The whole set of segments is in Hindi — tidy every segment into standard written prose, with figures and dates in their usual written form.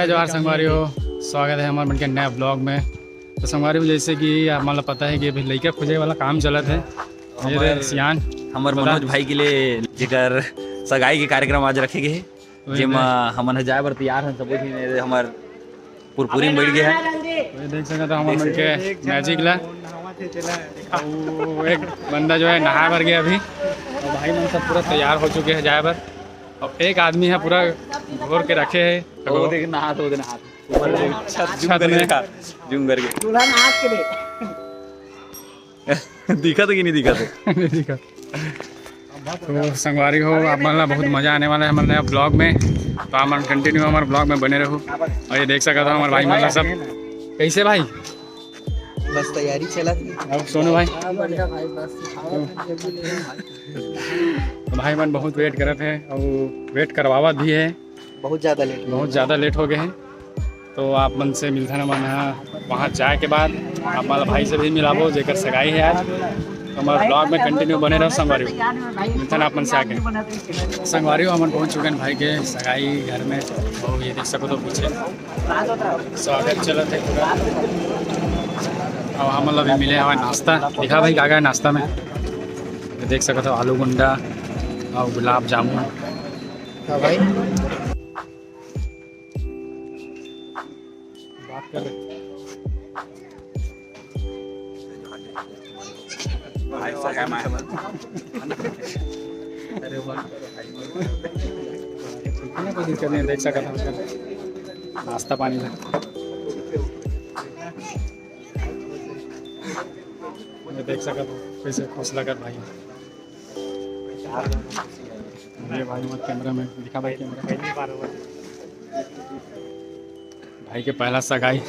जय जवाहर संगवारी हो। स्वागत है हमारे मन के नए ब्लॉग में। तो संगवारी हो, जैसे कि मतलब पता है कि अभी लड़का खोजे वाला काम चलत है। सियान हमारे मनोज भाई के लिए जेकर सगाई के कार्यक्रम आज रखे गए हैं, जेमा हमन जाए बर तैयार हैं। सब हमार पूरी बैठ गया है। तो देख सकते हो हमारे मन के मैजिक ला एक बंदा जो है नहा भर गया अभी, और भाई मन सब पूरा तैयार हो चुके हैं जाए बर। और एक आदमी है पूरा घोर के रखे है, वो देख नहा तो छत में जूम करके दिखा तो कि नहीं दिखा तो तो संगवारी हो, आप मतलब बहुत मज़ा आने वाला है हमारे नया ब्लॉग में। तो आप कंटिन्यू हमारे ब्लॉग में बने रहो। और ये देख सकते हो हमारे भाई मतलब सब कैसे भाई बस तैयारी चला थी। अब सोनू भाई तो भाई मन बहुत वेट करत है और वेट करवावत भी है। बहुत ज़्यादा लेट हो गए हैं। तो आप मन से मिलता ना मन वहाँ जाए के बाद आप हमारे भाई से भी मिलाबो जेकर सगाई है आज। तो हमारे ब्लॉग में कंटिन्यू बने रहो। संगवारी मिलता ना आप मन से आके संगवारी हो हम पहुँच चुके हैं भाई के सगाई घर में। और ये देख सको तो पीछे स्वागत चलत है पूरा। और हम मतलब अभी मिले हमारे नाश्ता दिखा भाई क्या नाश्ता में देख सको तो आलू गुंडा और गुलाब जामुन। भाई बात कर रहे कोई दिक्कत नहीं, देख सकता हूँ नाश्ता पानी में देख सकता हूँ कैसे खुश लगा भाई। ये भाई मत कैमरा में दिखा भाई, कैमरा भाई के पहला सगाई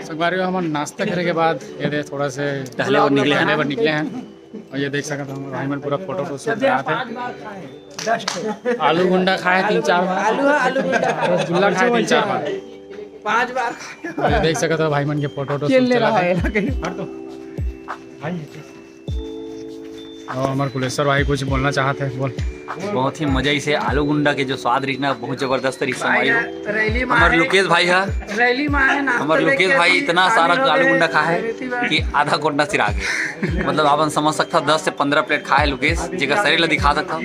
संगवारी हम नाश्ता करने के बाद ये थोड़ा से टहले और निकले हैं। और ये देख सकते हो भाई मन पूरा फोटो शूट कराए थे। आलू गुंडा खाए 3-4 बार, रसगुल्ला खाए 3-4 बार, 5 बार देख सकते हो भाई मन के फोटो शूट चला था। और हमारे कुलेश्वर भाई कुछ बोलना चाहते हैं, बोल। बहुत ही मजा से आलू गुंडा के जो स्वाद रही बहुत जबरदस्त रही। हमारे लोकेश भाई है, हमारे लोकेश भाई इतना सारा आलू गुंडा खा है कि आधा कोंडा सिरा गया। मतलब आप समझ सकता 10 से 15 प्लेट खा है लोकेश, जेकर शरीर ला दिखा सकता।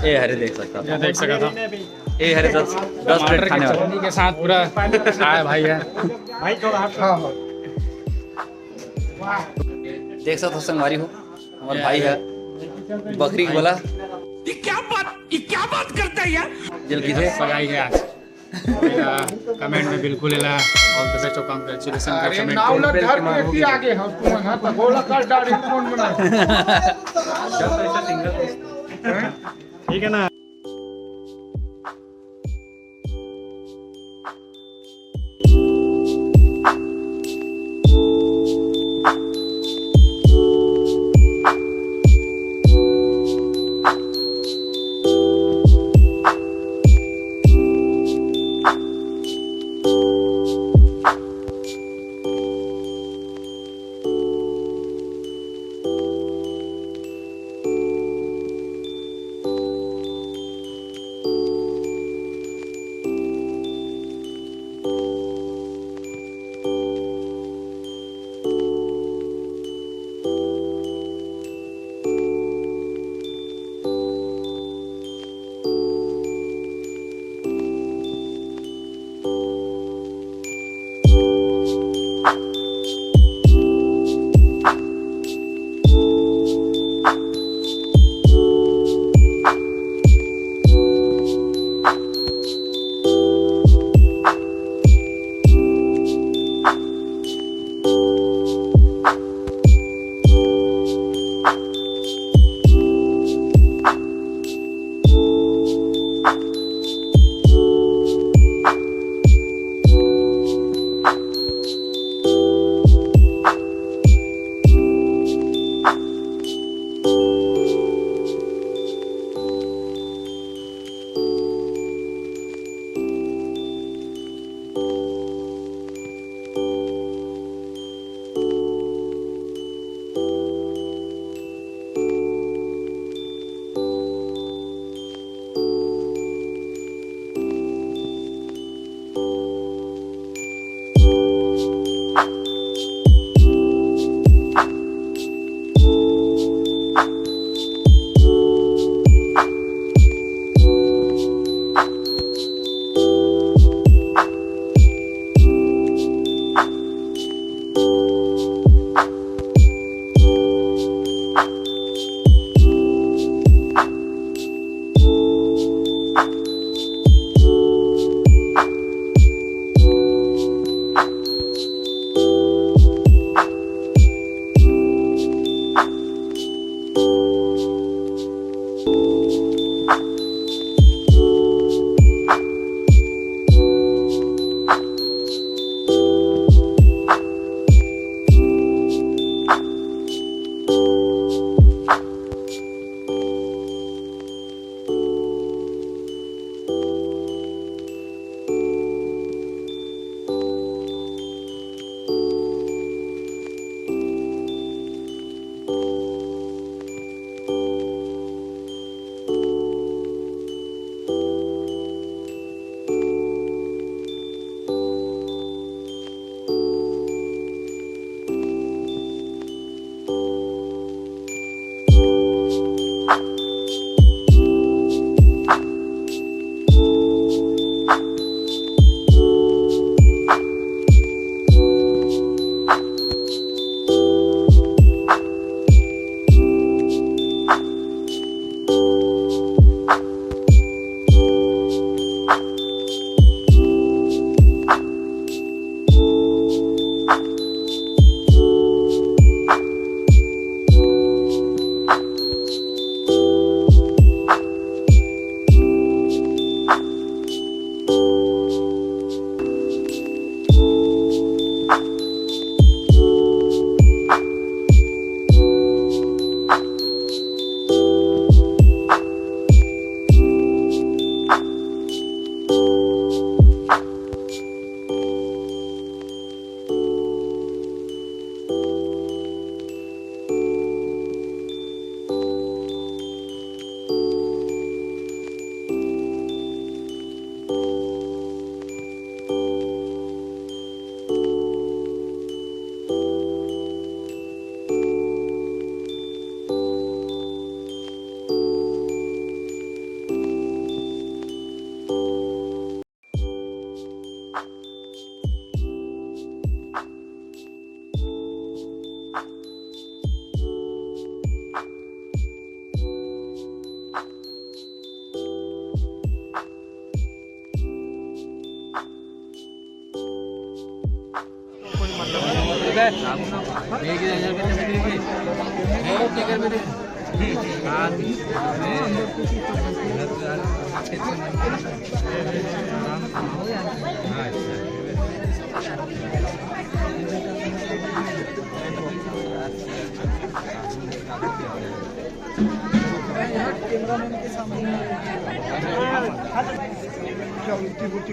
ए हरे देख सकता, देख सकता ए हरे 10 प्लेट खाने वाले के साथ पूरा खाए भाई है। देख सकते संगवारी हो हमारे भाई है बकरी बोला ये क्या बात करता है यार। जल्दी से सगाई है आज। कमेंट में बिल्कुल ऑल द बेस्ट और कांग्रेचुलेशन का कमेंट आगे हम तो गोला कर डाली कौन बना ठीक है ना।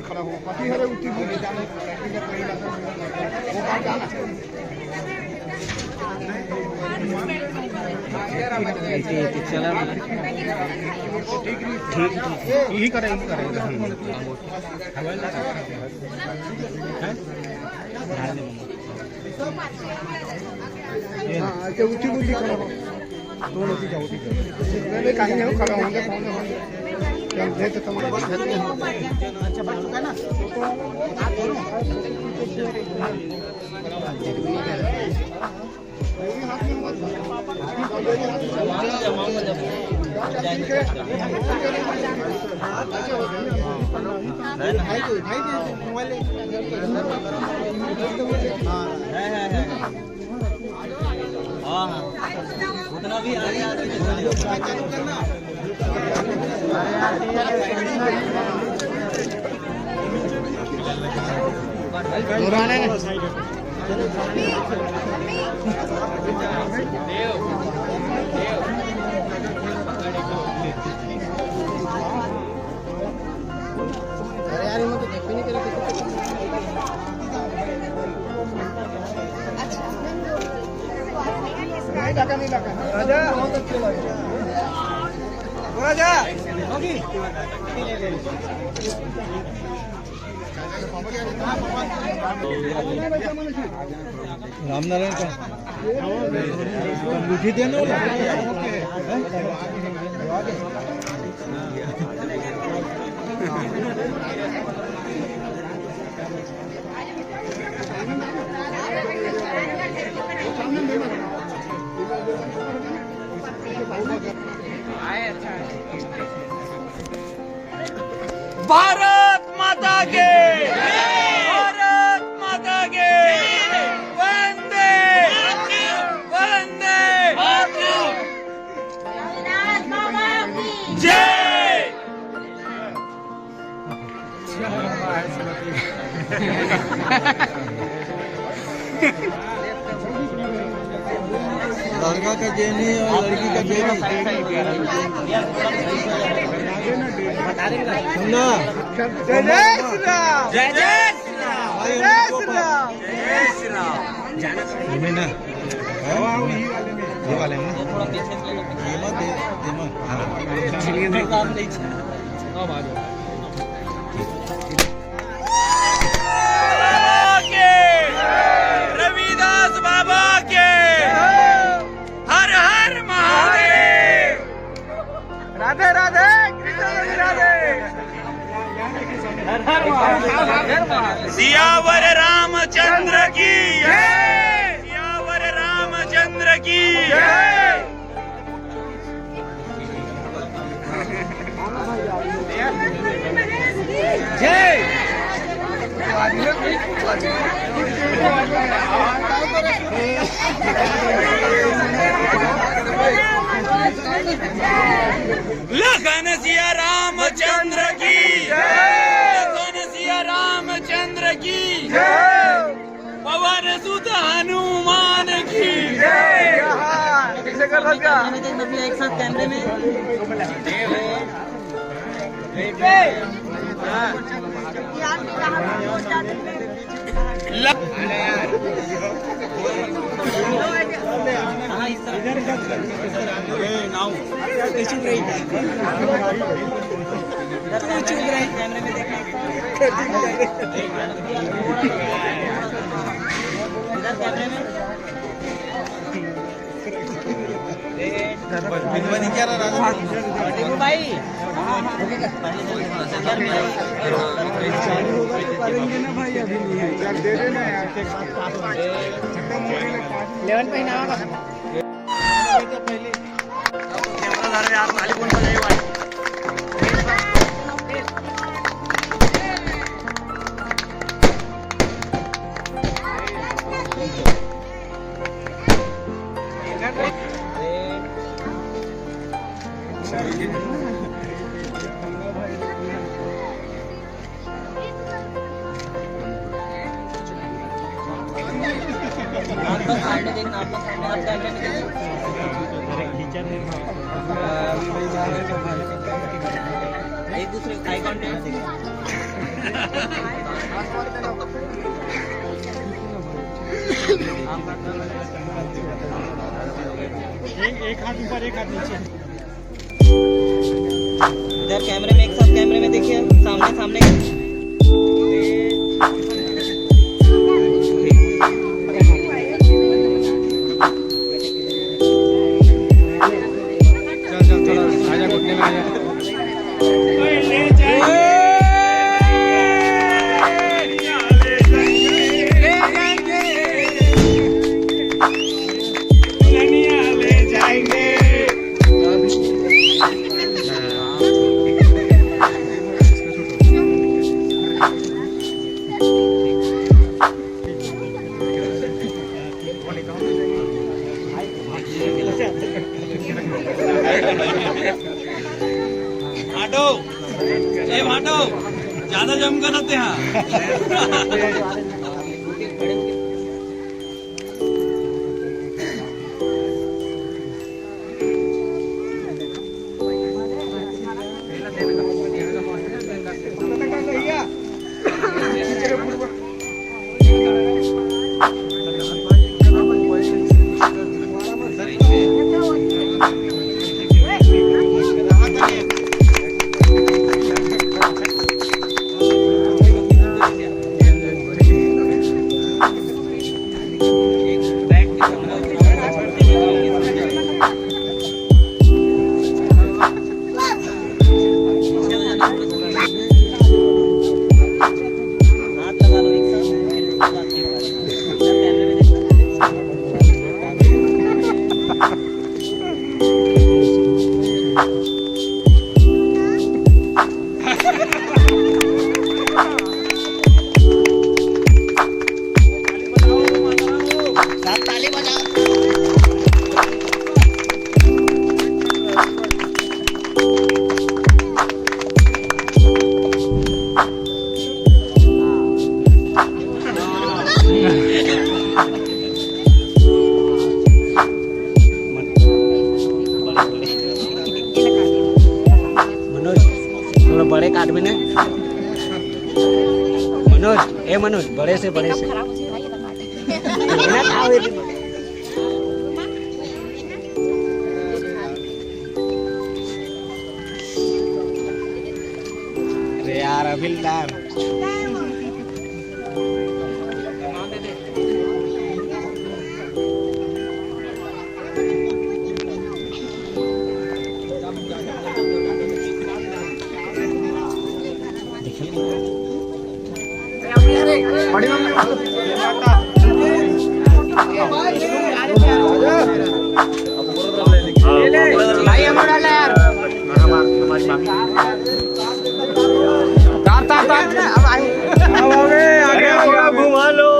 खड़ा हो पति है उठी बुद्धि जाने ठीक यही करेगा उठी बुद्धि खड़ा हो दोनों की जाओ मैं कहीं नहीं खड़ा होंगे फोन दे तो तुम अच्छा बन चुका ना उतना भी नहीं लगा राजा बहुत अच्छे लगे राजा होगी रामनारायण का बुद्धि देने भारत माता के भारत माता के वंदे वंदे जय लड़का का जेनी और लड़की का जेनी सुनना जय जय श्री राम जय जय श्री राम जय श्री राम जय श्री राम ये ना ये वाले में थोड़ा पीछे ये मत दे मत चलिए काम नहीं अब आ जाओ रविदास बाबा के हर हर महादेव राधे राधे कृष्ण राधे सियावर रामचंद्र की सियावर रामचंद्र की जय लखन सिया रामचंद्र की लखन सिया रामचंद्र की पवन सुत हनुमान की एक साथ कैमरे में भाई करेंगे ना भाई अभी नहीं है यार दे देना यार 11 पहनावा का पहले कैमरा धर यार ताली कौन बजाएगा भाई एक दूसरे आई कांटेक्ट एक हाथ ऊपर एक हाथ नीचे। इधर कैमरे में एक साथ कैमरे में देखिए सामने सामने। भाटो ए भाटो ज्यादा जम कर आते हैं। बड़े काट में मनोज बड़े से अरे यार अभिलार घुमा लो।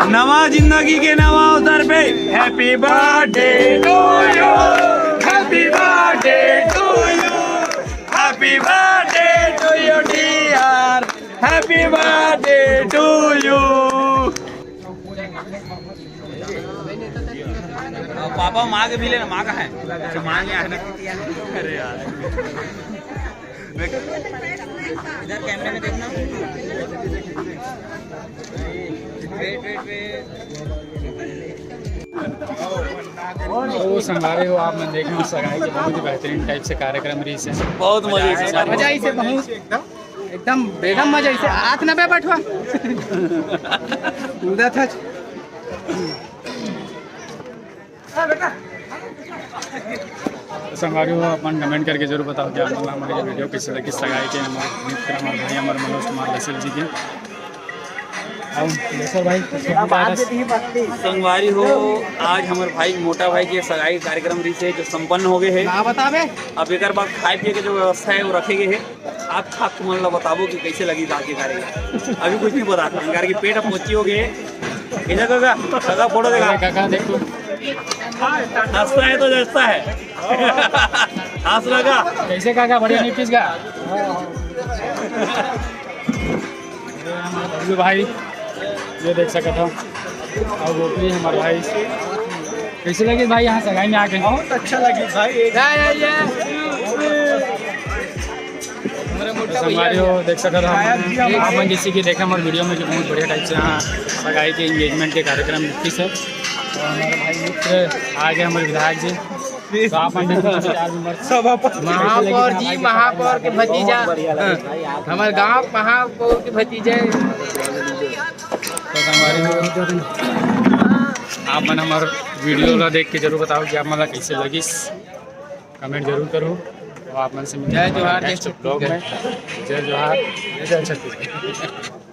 नवा जिंदगी के नवा अवसर पे happy birthday to you, happy birthday to you, happy birthday to you dear, happy birthday to you. पापा माँ के मिले ना, माँ का है माँ है ना। अरे यार इधर कैमरे में देखना। तो संगारे हो आप, मैं देख रहा हूँ सगाई के बहुत ही बेहतरीन टाइप से कार्यक्रम रही से बहुत मजे से मजा इसे बहुत एकदम बेगम मजा इसे हाथ न पे बैठवा उदा था। संगारी हो अपन कमेंट करके जरूर बताओ कि आप हमारे वीडियो किस तरह की सगाई के हमारे मित्र हमारे भाई हमारे मनोज कुमार लसील जी के भाई संगवारी हो। आज हमारे भाई मोटा भाई के सगाई कार्यक्रम रही से जो संपन्न हो गए है। अब एक बार खाए पिए के जो व्यवस्था है वो रखे गए है। आप खा तुम बताबो कि कैसे लगी दाल के कार्यक्रम। अभी कुछ नहीं बता की पेट अब मोची हो गए। इधर काका काका फोटो देखा अरे काका देखो हंसता है तो जैसा है हंस लगा कैसे काका बढ़िया नहीं पीस का बबलू भाई ये देख सकता हूँ और वो भी हमारे भाई कैसे लगे भाई यहाँ सगाई में आके बहुत अच्छा लगी भाई हमारे हो देख सकते हो आप जैसे कि देखा हमारे वीडियो में जो बहुत बढ़िया टाइप से यहाँ सगाई के इंगेजमेंट के कार्यक्रम लिखी है और हमारे भाई मित्र आ गए हमारे विधायक जी तो आप महापौर जी महापौर के भतीजा हमारे गांव महापौर के भतीजे तो हमारे आप मन हमारे वीडियो ला देख के जरूर बताओ कि आप मतलब कैसे लगिस कमेंट जरूर करो और आप मन से जय जोहार नेक्स्ट ब्लॉग में जय जोहार जय छत्तीसगढ़।